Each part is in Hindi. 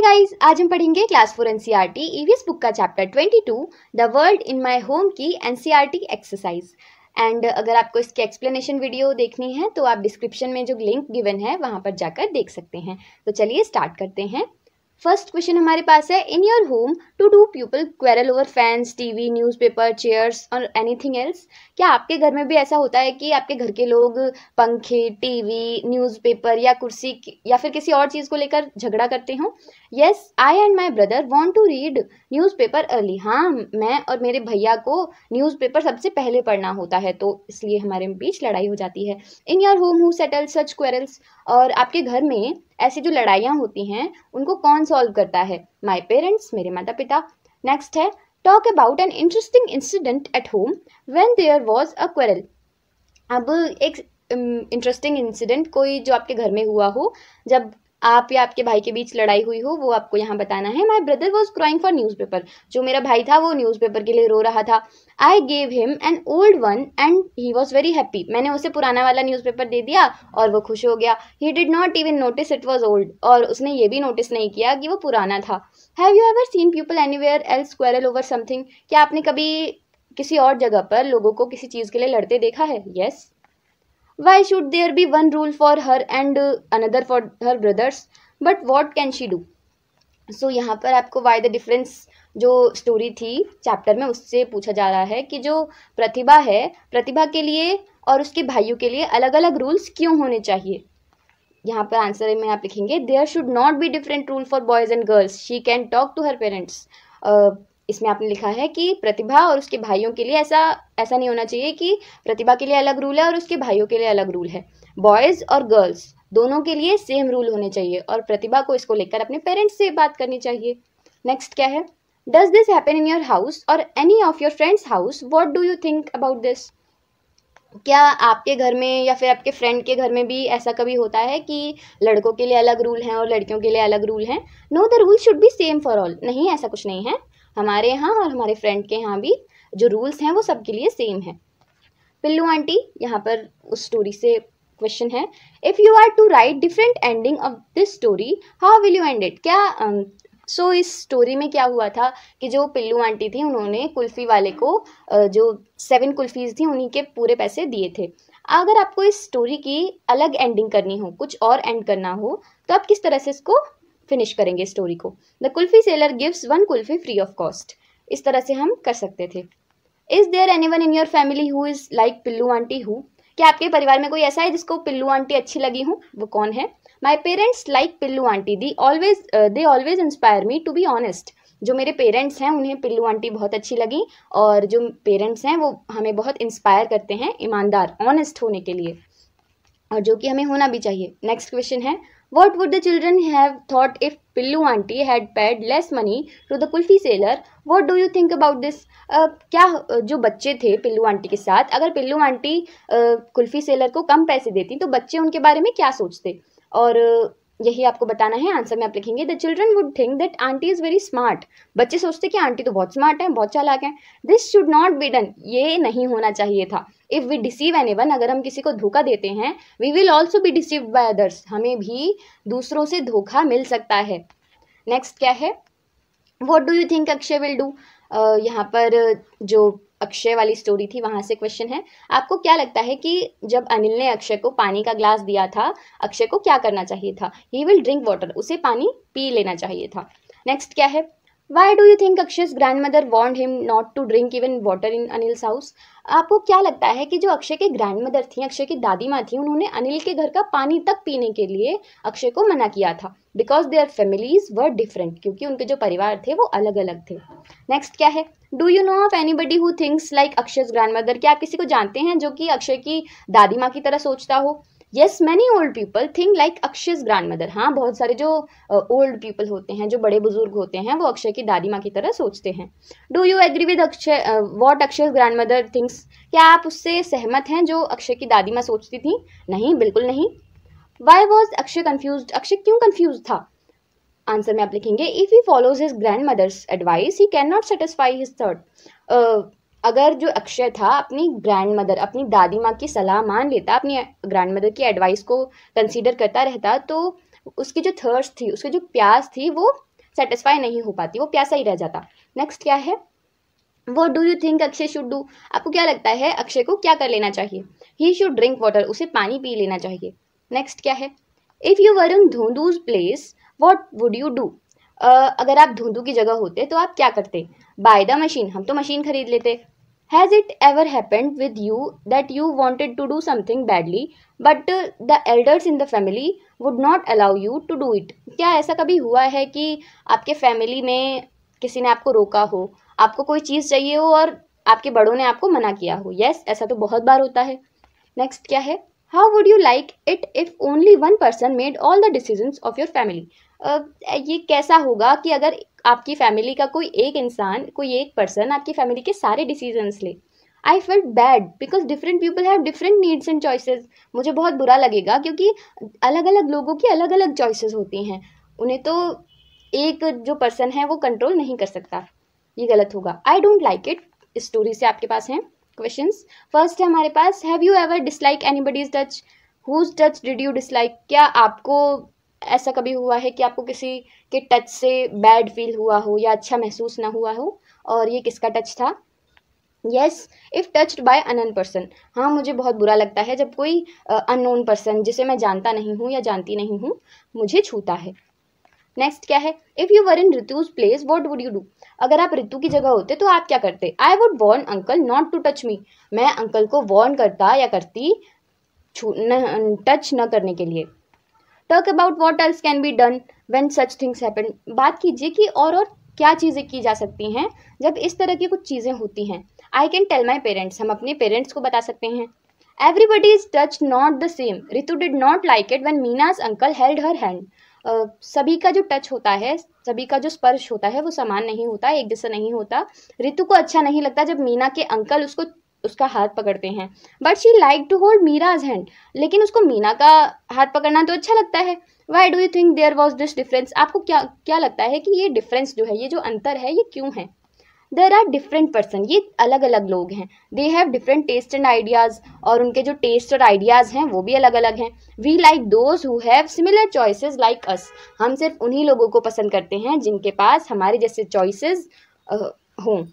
गाइस, आज हम पढ़ेंगे क्लास 4 एनसीईआरटी ईवीएस बुक का chapter 22 the world in my home की एनसीईआरटी एक्सरसाइज। एंड अगर आपको इसकी एक्सप्लेनेशन वीडियो देखनी है तो आप डिस्क्रिप्शन में जो लिंक गिवन है वहां पर जाकर देख सकते हैं। तो चलिए स्टार्ट करते हैं। फर्स्ट क्वेश्चन हमारे पास है, in your home to do people quarrel over fans, TV, newspaper, chairs और एनीथिंग एल्स। क्या आपके घर में भी ऐसा होता है कि आपके घर के लोग पंखे, टीवी, न्यूज़पेपर या कुर्सी या फिर किसी और चीज़ को लेकर झगड़ा करते हो? Yes, I and my brother want to read newspaper early. हाँ, मैं और मेरे भैया को न्यूज़पेपर सबसे पहले पढ़ना होता है, तो इसलिए हमारे बीच लड़ाई हो जाती है। In your home who settle such quarrels. और आपके घर में ऐसी जो लड़ाइयाँ होती हैं उनको कौन सॉल्व करता है? माई पेरेंट्स, मेरे माता पिता। नेक्स्ट है, talk about an interesting incident at home when there was a quarrel. अब एक इंटरेस्टिंग इंसिडेंट कोई जो आपके घर में हुआ हो, जब आप या आपके भाई के बीच लड़ाई हुई हो, वो आपको यहाँ बताना है। My brother was crying for newspaper. जो मेरा भाई था वो न्यूज़पेपर के लिए रो रहा था। I gave him an old one and he was very happy. मैंने उसे पुराना वाला न्यूज़पेपर दे दिया और वो खुश हो गया। He did not even notice it was old. और उसने ये भी नोटिस नहीं किया कि वो पुराना था। Have you ever seen people anywhere else quarrel over something. क्या आपने कभी किसी और जगह पर लोगों को किसी चीज़ के लिए लड़ते देखा है? Yes. Why should there be one rule for her and another for her brothers? But what can she do? So यहाँ पर आपको why the difference जो स्टोरी थी चैप्टर में उससे पूछा जा रहा है कि जो प्रतिभा है, प्रतिभा के लिए और उसके भाइयों के लिए अलग अलग रूल्स क्यों होने चाहिए। यहाँ पर आंसर में आप लिखेंगे, there should not be different rule for boys and girls, she can talk to her parents. इसमें आपने लिखा है कि प्रतिभा और उसके भाइयों के लिए ऐसा नहीं होना चाहिए कि प्रतिभा के लिए अलग रूल है और उसके भाइयों के लिए अलग रूल है। बॉयज़ और गर्ल्स दोनों के लिए सेम रूल होने चाहिए और प्रतिभा को इसको लेकर अपने पेरेंट्स से बात करनी चाहिए। नेक्स्ट क्या है, does this happen in your house or any of your friends house, what do you think about this. क्या आपके घर में या फिर आपके फ्रेंड के घर में भी ऐसा कभी होता है कि लड़कों के लिए अलग रूल हैं और लड़कियों के लिए अलग रूल हैं? No, the rule should be same for all. नहीं, ऐसा कुछ नहीं है। हमारे यहाँ और हमारे फ्रेंड के यहाँ भी जो रूल्स हैं वो सबके लिए सेम है। पिल्लू आंटी, यहाँ पर उस स्टोरी से क्वेश्चन है, if you are to write different ending of this story how will you end it. क्या सो इस स्टोरी में क्या हुआ था कि जो पिल्लू आंटी थी उन्होंने कुल्फ़ी वाले को जो 7 कुल्फ़ीज़ थी उन्हीं के पूरे पैसे दिए थे। अगर आपको इस स्टोरी की अलग एंडिंग करनी हो, कुछ और एंड करना हो, तो आप किस तरह से इसको फिनिश करेंगे स्टोरी को? The kulfi seller gives 1 kulfi free of cost. इस तरह से हम कर सकते थे। Is there anyone in your family who is like Pillu aunty who. क्या आपके परिवार में कोई ऐसा है जिसको पिल्लू आंटी अच्छी लगी हो? वो कौन है? My parents like Pillu aunty, they always inspire me to be honest. जो मेरे पेरेंट्स हैं उन्हें पिल्लू आंटी बहुत अच्छी लगी और जो पेरेंट्स हैं वो हमें बहुत इंस्पायर करते हैं ईमानदार, ऑनेस्ट होने के लिए, और जो कि हमें होना भी चाहिए। नेक्स्ट क्वेश्चन है, What would the children have thought if Pillu aunty had paid less money to the kulfi seller? What do you think about this? क्या जो बच्चे थे पिल्लू आंटी के साथ, अगर पिल्लू आंटी कुल्फी सेलर को कम पैसे देती तो बच्चे उनके बारे में क्या सोचते? और यही आपको बताना है। आंसर में आप लिखेंगे, the children would think that aunty is very smart. बच्चे सोचते कि आंटी तो बहुत स्मार्ट है, बहुत चालाक है। This should not be done, ये नहीं होना चाहिए था। इफ़ वी डिसीव एनीवन, अगर हम किसी को धोखा देते हैं, we will also be deceived by others, हमें भी दूसरों से धोखा मिल सकता है। नेक्स्ट क्या है, what do you think Akshay will do. यहाँ पर जो अक्षय वाली स्टोरी थी वहाँ से क्वेश्चन है, आपको क्या लगता है कि जब अनिल ने अक्षय को पानी का ग्लास दिया था, अक्षय को क्या करना चाहिए था? ही विल ड्रिंक वाटर, उसे पानी पी लेना चाहिए था। नेक्स्ट क्या है, why do you think Akshay's grandmother want him not to drink even water in Anil's house. आपको क्या लगता है कि जो अक्षय के ग्रैंड मदर थी, अक्षय की दादी माँ थी, उन्होंने अनिल के घर का पानी तक पीने के लिए अक्षय को मना किया था? Because their families were different, क्योंकि उनके जो परिवार थे वो अलग अलग थे। नेक्स्ट क्या है, do you know of anybody who thinks like Akshay's grandmother. क्या आप किसी को जानते हैं जो कि अक्षय की दादी माँ की तरह सोचता हो? Yes, many old people think like Akshay's grandmother. हाँ, बहुत सारे जो ओल्ड पीपल होते हैं, जो बड़े बुजुर्ग होते हैं, वो अक्षय की दादी माँ की तरह सोचते हैं। Do you agree with Akshay what Akshay's grandmother thinks. क्या आप उससे सहमत हैं जो अक्षय की दादी माँ सोचती थी? नहीं, बिल्कुल नहीं। Why was Akshay confuse, Akshay क्यों कन्फ्यूज था? आंसर में आप लिखेंगे, if he follows his grandmother's advice he can not satisfy his thirst. अगर जो अक्षय था अपनी ग्रैंड मदर, अपनी दादी माँ की सलाह मान लेता, अपनी ग्रैंड मदर की एडवाइस को कंसीडर करता रहता, तो उसकी जो थर्स्ट थी, उसकी जो प्यास थी, वो सेटिस्फाई नहीं हो पाती, वो प्यासा ही रह जाता। नेक्स्ट क्या है, What do you think Akshay should do? आपको क्या लगता है अक्षय को क्या कर लेना चाहिए? ही शुड ड्रिंक वाटर, उसे पानी पी लेना चाहिए। नेक्स्ट क्या है, if you were in Dhundhu's place what would you do? अगर आप धुंधु की जगह होते तो आप क्या करते? बाय द मशीन, हम तो मशीन खरीद लेते। Has it ever happened with you that you wanted to do something badly but the elders in the family would not allow you to do it? क्या ऐसा कभी हुआ है कि आपके फैमिली में किसी ने आपको रोका हो, आपको कोई चीज़ चाहिए हो और आपके बड़ों ने आपको मना किया हो? यस, ऐसा तो बहुत बार होता है। नेक्स्ट क्या है, how would you like it if only one person made all the decisions of your family? ये कैसा होगा कि अगर आपकी फैमिली का कोई एक इंसान, कोई एक पर्सन आपकी फैमिली के सारे डिसीजंस ले? I felt bad because different people have different needs and choices. मुझे बहुत बुरा लगेगा क्योंकि अलग अलग लोगों की अलग अलग चॉइसेस होती हैं, उन्हें तो एक जो पर्सन है वो कंट्रोल नहीं कर सकता। ये गलत होगा। I don't like it. इस स्टोरी से आपके पास हैं क्वेश्चंस। फर्स्ट है हमारे पास, have you ever dislike anybody's touch? Whose touch did you dislike? क्या आपको ऐसा कभी हुआ है कि आपको किसी के टच से बैड फील हुआ हो या अच्छा महसूस ना हुआ हो? और ये किसका टच था? Yes, if touched bye unknown person. हाँ, मुझे बहुत बुरा लगता है जब कोई अननोन पर्सन जिसे मैं जानता नहीं हूँ या जानती नहीं हूँ मुझे छूता है। नेक्स्ट क्या है, if you were in Ritu's place what would you do? अगर आप ऋतु की जगह होते तो आप क्या करते? I would warn uncle not to touch me. मैं अंकल को वार्न करता या करती टच न करने के लिए। Talk about what else can be done when such things happen. बात कीजिए कि और क्या चीज़ें की जा सकती हैं जब इस तरह की कुछ चीज़ें होती हैं। I can tell my parents, हम अपने पेरेंट्स को बता सकते हैं। Everybody is touch not the same. Ritu did not like it when Meena's uncle held her hand. सभी का जो टच होता है, सभी का जो स्पर्श होता है वो समान नहीं होता, एक जैसा नहीं होता। ऋतु को अच्छा नहीं लगता जब मीना के अंकल उसका हाथ पकड़ते हैं, but she like to hold Meera's hand. लेकिन उसको मीना का हाथ पकड़ना तो अच्छा लगता है। Why do you think there was this difference? आपको क्या लगता है कि ये डिफरेंस जो है, ये जो अंतर है, ये क्यों है? देर आर डिफरेंट पर्सन, ये अलग अलग लोग हैं। They have different taste and ideas, और उनके जो टेस्ट और आइडियाज़ हैं वो भी अलग अलग हैं। We like those who have similar choices like us. हम सिर्फ उन्हीं लोगों को पसंद करते हैं जिनके पास हमारे जैसे चॉइसेस हों,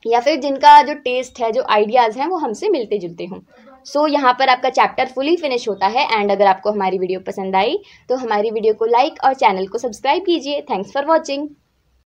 या फिर जिनका जो टेस्ट है, जो आइडियाज़ हैं वो हमसे मिलते जुलते हों। सो यहाँ पर आपका चैप्टर फुली फिनिश होता है। एंड अगर आपको हमारी वीडियो पसंद आई तो हमारी वीडियो को लाइक और चैनल को सब्सक्राइब कीजिए। Thanks for watching.